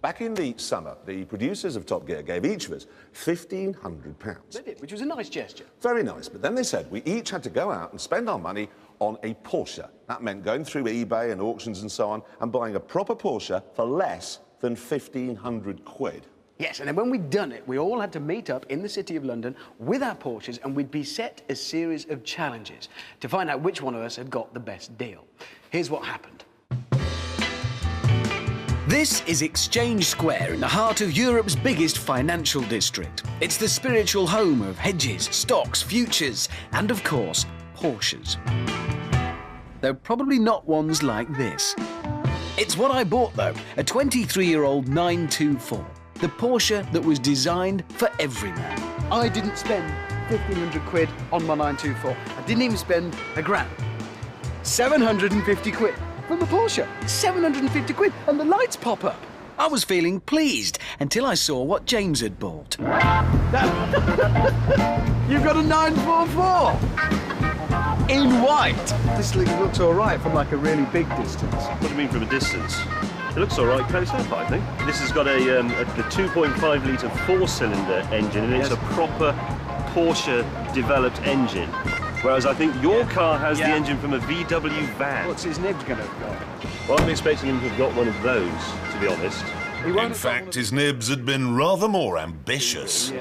Back in the summer, the producers of Top Gear gave each of us £1,500. They did, which was a nice gesture. Very nice, but then they said we each had to go out and spend our money on a Porsche. That meant going through eBay and auctions and so on and buying a proper Porsche for less than 1,500 quid. Yes, and then when we'd done it, we all had to meet up in the City of London with our Porsches, and we'd be set a series of challenges to find out which one of us had got the best deal. Here's what happened. This is Exchange Square in the heart of Europe's biggest financial district. It's the spiritual home of hedges, stocks, futures, and of course, Porsches. Though probably not ones like this. It's what I bought though, a 23-year-old 924. The Porsche that was designed for every man. I didn't spend 1,500 quid on my 924. I didn't even spend a grand. 750 quid from the Porsche. 750 quid, and the lights pop up. I was feeling pleased until I saw what James had bought. You've got a 944! In white! This thing looks all right from like a really big distance. What do you mean from a distance? It looks all right close up, I think. This has got a 2.5-litre four-cylinder engine, and it's a proper Porsche-developed engine. Whereas I think your car has the engine from a VW van. What's his nibs going to have got? Well, I'm expecting him to have got one of those, to be honest. In fact, his nibs had been rather more ambitious.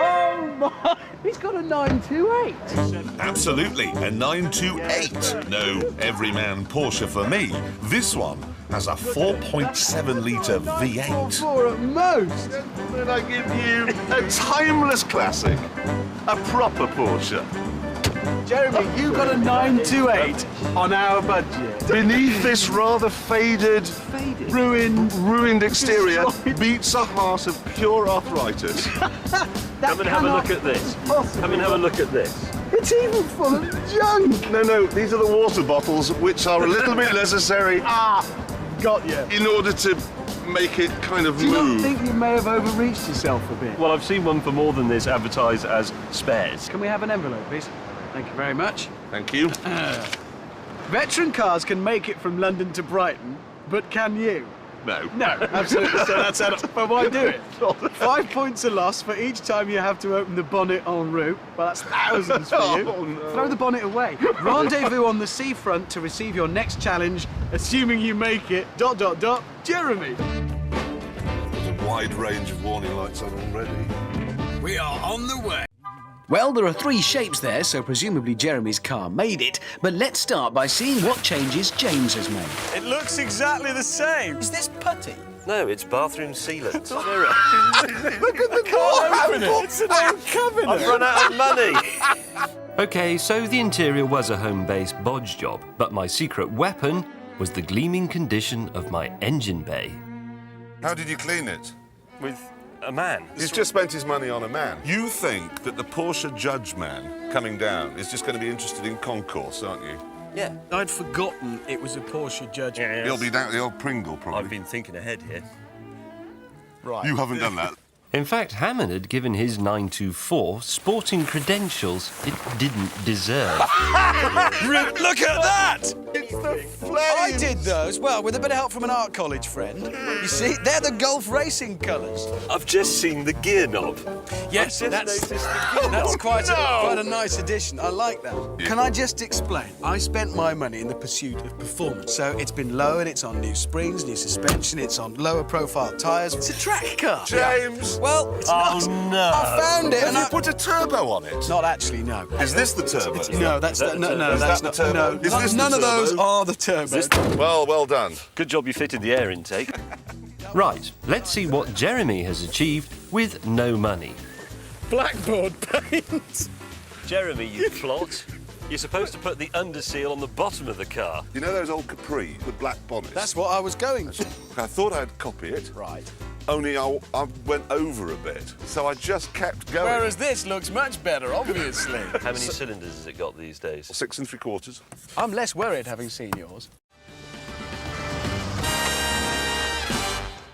Oh my! He's got a 928. Absolutely, a 928. No everyman Porsche for me. This one has a 4.7-litre V8. Four at most. Then I give you a timeless classic, a proper Porsche. Jeremy, you got a 928 on our budget. Beneath this rather faded, ruined exterior beats a heart of pure arthritis. Come and have a look at this. Come and have a look at this. It's even full of junk. No, these are the water bottles, which are a little bit necessary. Got you. In order to make it kind of Do you move. not think you may have overreached yourself a bit? Well, I've seen one for more than this advertised as spares. Can we have an envelope, please? Thank you very much. Thank you. Veteran cars can make it from London to Brighton, but can you? No. No, absolutely. So that's it. But why do it? 5 points a loss for each time you have to open the bonnet en route. Well, that's thousands for you. Oh, no. Throw the bonnet away. Rendezvous on the seafront to receive your next challenge, assuming you make it. ... Jeremy. There's a wide range of warning lights on already. We are on the way. Well, there are 3 shapes there, so presumably Jeremy's car made it. But let's start by seeing what changes James has made. It looks exactly the same. Is this putty? No, it's bathroom sealant. Look at the car! It's an old cabinet. I've run out of money. OK, so the interior was a home-based bodge job, but my secret weapon was the gleaming condition of my engine bay. How did you clean it? With a man. He's just spent his money on a man. You think that the Porsche judge man coming down is just going to be interested in concourse, aren't you? Yeah. I'd forgotten it was a Porsche judgment. He'll be down at the old Pringle, probably. I've been thinking ahead here. Right. You haven't done that. In fact, Hammond had given his 924 sporting credentials it didn't deserve. Look at that! It's the flames! I did those, well, with a bit of help from an art college friend. You see, they're the Gulf racing colours. I've just seen the gear knob. Yes, that's quite a nice addition. I like that. Can I just explain? I spent my money in the pursuit of performance. So it's been lowered, it's on new springs, new suspension, it's on lower profile tyres. It's a track car. James! Well, it's not. No. I found it and Have you put a turbo on it? Not actually, no. Is this the turbo? No, that's that no, the no, turbo? that's Is that not. the turbo? No, Is this the none of those turbo? are the turbos. Well done. Good job you fitted the air intake. Right, let's see what Jeremy has achieved with no money. Blackboard paint. Jeremy, you plot. You're supposed to put the underseal on the bottom of the car. You know those old Capri with black bonnets? That's what I was going for. I thought I'd copy it, Right. only I went over a bit, so I just kept going. Whereas this looks much better, obviously. How many cylinders has it got these days? 6 3/4. I'm less worried having seen yours.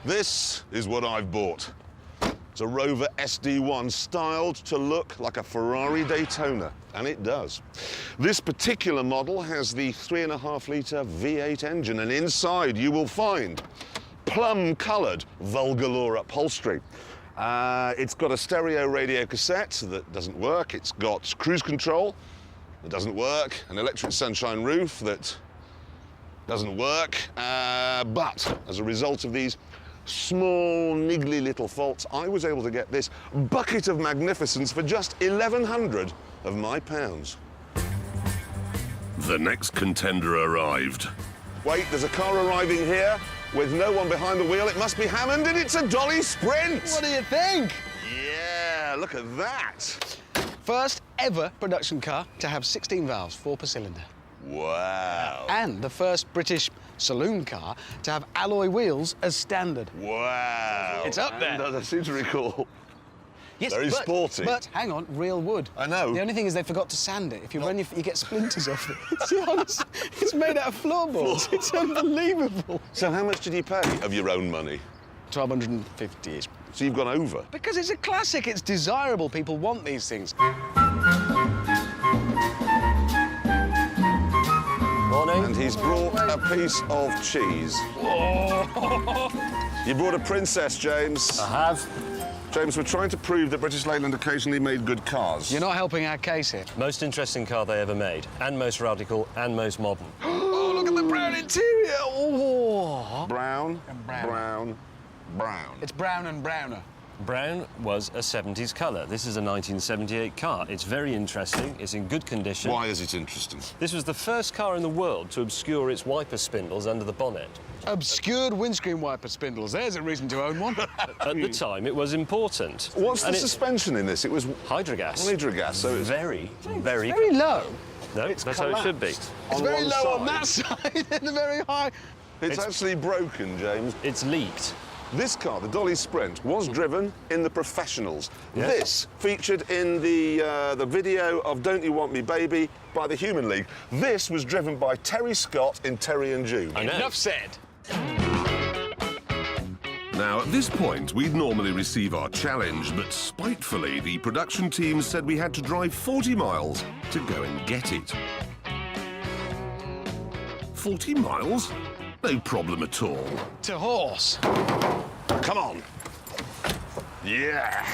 This is what I've bought. It's a Rover SD1 styled to look like a Ferrari Daytona, and it does. This particular model has the 3.5-litre V8 engine, and inside you will find plum-coloured Vulgalore upholstery. It's got a stereo radio cassette that doesn't work. It's got cruise control that doesn't work, an electric sunshine roof that doesn't work. But as a result of these small, niggly little faults, I was able to get this bucket of magnificence for just 1,100 of my pounds. The next contender arrived. Wait, there's a car arriving here with no one behind the wheel. It must be Hammond, and it's a Dolly Sprint! What do you think? Yeah, look at that. First ever production car to have 16 valves, 4 per cylinder. Wow. And the first British saloon car to have alloy wheels as standard. Wow. It's up there. And, I seem to recall. Yes, Very sporty. But hang on, real wood. I know. The only thing is they forgot to sand it. If you run, you get splinters off it. See, honest, it's made out of floorboards. It's unbelievable. So how much did you pay of your own money? 1,250-ish. So you've gone over. Because it's a classic. It's desirable. People want these things. Morning. And he's brought a piece of cheese. You brought a princess, James. I have. James, we're trying to prove that British Leyland occasionally made good cars. You're not helping our case here. Most interesting car they ever made, and most radical, and most modern. Oh, look at the brown interior. Oh. Brown, brown. brown, brown. It's brown and browner. Brown was a 70s colour. This is a 1978 car. It's very interesting. It's in good condition. Why is it interesting? This was the first car in the world to obscure its wiper spindles under the bonnet. Obscured windscreen wiper spindles. There's a reason to own one. At the time, it was important. What's the And it's suspension in this? It was hydrogas. hydrogas, so it's Very, very... Very low. No, that's how it should be. It's on very one low on side. that side and very high. It's actually broken, James. It's leaked. This car, the Dolly Sprint, was driven in the professionals. Yes. This featured in the video of Don't You Want Me Baby by the Human League. This was driven by Terry Scott in Terry and June. I know. Enough said. Now, at this point, we'd normally receive our challenge, but spitefully, the production team said we had to drive 40 miles to go and get it. 40 miles? No problem at all. To horse. Come on. Yeah.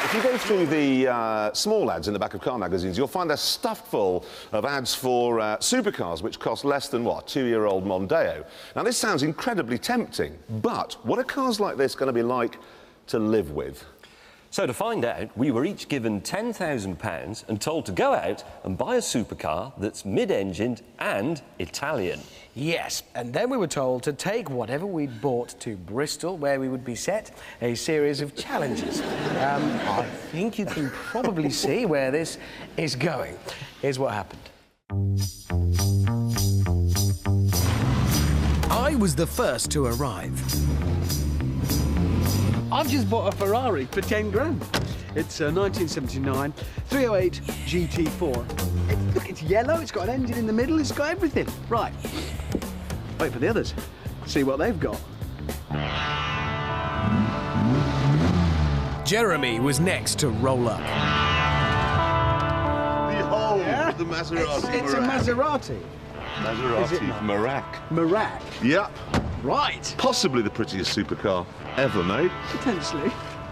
If you go through the small ads in the back of car magazines, you'll find they're stuffed full of ads for supercars, which cost less than, what, 2-year-old Mondeo. Now, this sounds incredibly tempting, but what are cars like this going to be like to live with? So to find out, we were each given £10,000 and told to go out and buy a supercar that's mid-engined and Italian. Yes, and then we were told to take whatever we'd bought to Bristol, where we would be set a series of challenges. I think you can probably see where this is going. Here's what happened. I was the first to arrive. I've just bought a Ferrari for 10 grand. It's a 1979 308 GT4. Look, it's yellow, it's got an engine in the middle, it's got everything. Right. Wait for the others. See what they've got. Jeremy was next to roll up. Behold, the Maserati. It's a Maserati. Maserati Is it not? Marac. Marac. Yep. Right. Possibly the prettiest supercar ever made. Potentially.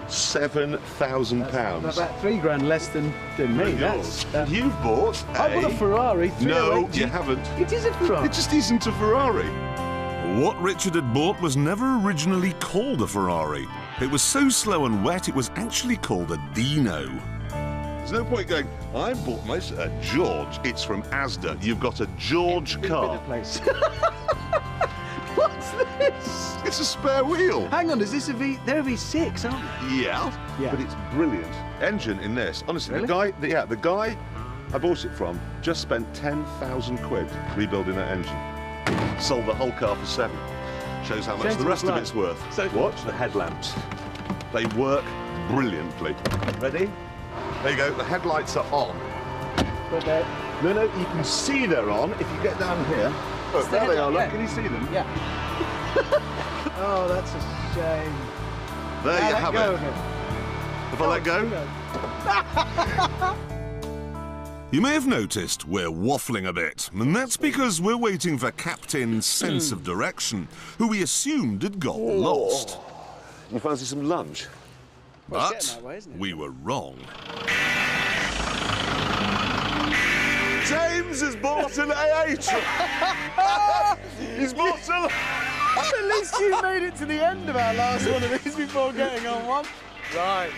£7,000. About 3 grand less than me. That's. You've bought I bought a Ferrari. No, 308 you haven't. It is a Ferrari. It just isn't a Ferrari. What Richard had bought was never originally called a Ferrari. It was so slow and wet, it was actually called a Dino. There's no point going, I bought my George. It's from Asda. You've got a George car. Place. What's this? It's a spare wheel. Hang on, is this a V? They're a V6, aren't they? Yeah, but it's brilliant. Engine in this. Honestly, Really? the guy I bought it from just spent 10,000 quid rebuilding that engine. Sold the whole car for 7. Shows how much Shows the rest of what? it's worth. So- Watch the headlamps. They work brilliantly. Ready? There you go, the headlights are on. No, you can see they're on if you get down here. Look, there they are, look, can you see them? Yeah. Oh, that's a shame. There you have go it. of it. If I let go, You may have noticed we're waffling a bit, and that's because we're waiting for Captain's sense of direction, who we assumed had got lost. You fancy some lunch? Well, it's But getting that way, isn't it? we were wrong. James has bought an AA truck. He's bought a... At least you made it to the end of our last one of these before getting on one. Right.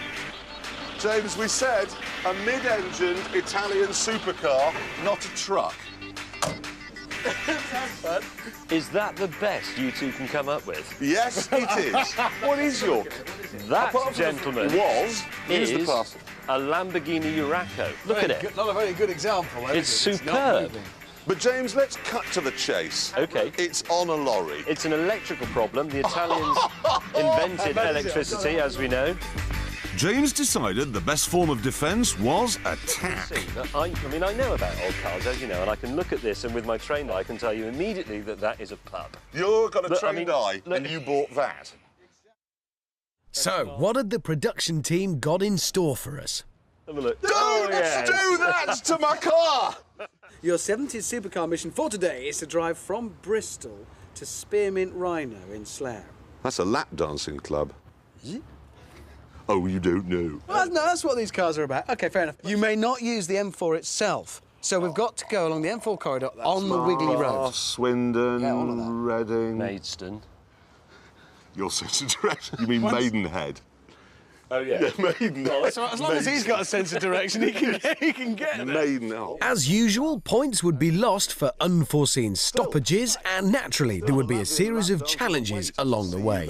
James, we said a mid-engined Italian supercar, not a truck. Is that the best you two can come up with? Yes, it is. What is your... That, Apart from gentlemen, was... Use the is parcel. a Lamborghini Huracan. Look at it. Not a very good example. It's not superb. moving. But James, let's cut to the chase. Okay. It's on a lorry. It's an electrical problem. The Italians invented electricity, as we know. James decided the best form of defence was attack. See, I mean, I know about old cars, as you know, and I can look at this and with my trained eye I can tell you immediately that that is a pub. You've got a Look, I trained mean, eye, look- and you bought that. So, what had the production team got in store for us? Have a look. Don't yes. do that to my car! Your 70s supercar mission for today is to drive from Bristol to Spearmint Rhino in Slough. That's a lap dancing club. Is it? Oh, you don't know. Well, no, that's what these cars are about. OK, fair enough. You may not use the M4 itself, so we've got to go along the M4 corridor on the wiggly road. Swindon, Yeah, all of that. Reading. Maidstone. Your sense of direction. You mean Maidenhead? Oh, yeah. Maidenhead. So as long as he's got a sense of direction, he can get there. Maidenhead. As usual, points would be lost for unforeseen stoppages, and naturally, there would be a series of challenges along the way.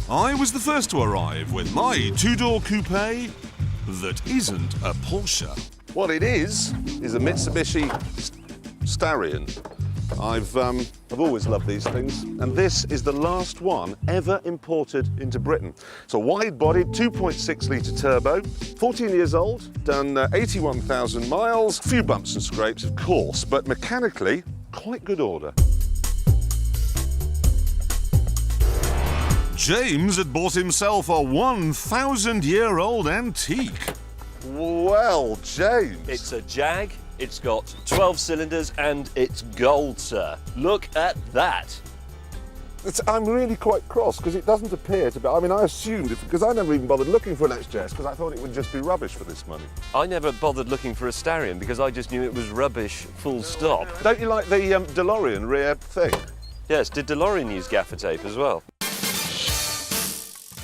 I was the first to arrive with my two-door coupe that isn't a Porsche. What it is a Mitsubishi Starion. I've always loved these things, and this is the last one ever imported into Britain. It's a wide-bodied 2.6-litre turbo, 14 years old, done 81,000 miles, a few bumps and scrapes, of course, but mechanically, quite good order. James had bought himself a 1,000-year-old antique. Well, James. It's a Jag, it's got 12 cylinders, and it's gold, sir. Look at that. I'm really quite cross because it doesn't appear to be. I mean, I assumed it because I never even bothered looking for an XJS because I thought it would just be rubbish for this money. I never bothered looking for a Starion because I just knew it was rubbish, full stop. Don't you like the DeLorean rear thing? Yes, did DeLorean use gaffer tape as well?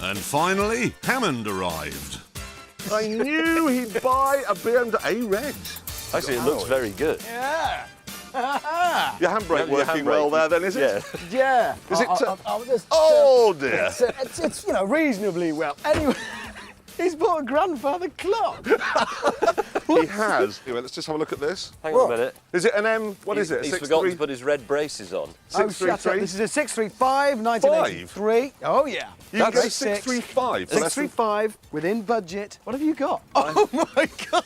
And finally, Hammond arrived. I knew he'd buy a BMW Reg. Actually, it looks very good. Yeah. Your handbrake Your working handbrake. well there, then, is it? Yeah. Yeah. Is it? Just, Oh dear! it's you know, reasonably well. Anyway, he's bought a grandfather clock. He has. Anyway, let's just have a look at this. Hang on a minute. Is it an M? What is it? He's forgotten to put his red braces on. Oh, shut up. 633? This is a 635, 1983. Oh, yeah. You can That's get a 635 for less than 635 within budget. What have you got? Oh, my God.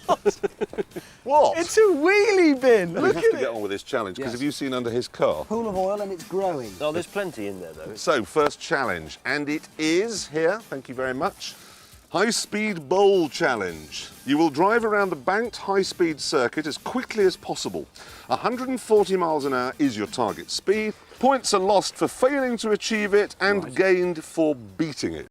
what? It's a wheelie bin. We Look have at to get it. on with this challenge because Yes. have you seen under his car? Pool of oil and it's growing. Oh, there's plenty in there, though. So, first challenge, and it is here. Thank you very much. High-speed bowl challenge. You will drive around the banked high-speed circuit as quickly as possible. 140 miles an hour is your target speed. Points are lost for failing to achieve it and gained for beating it.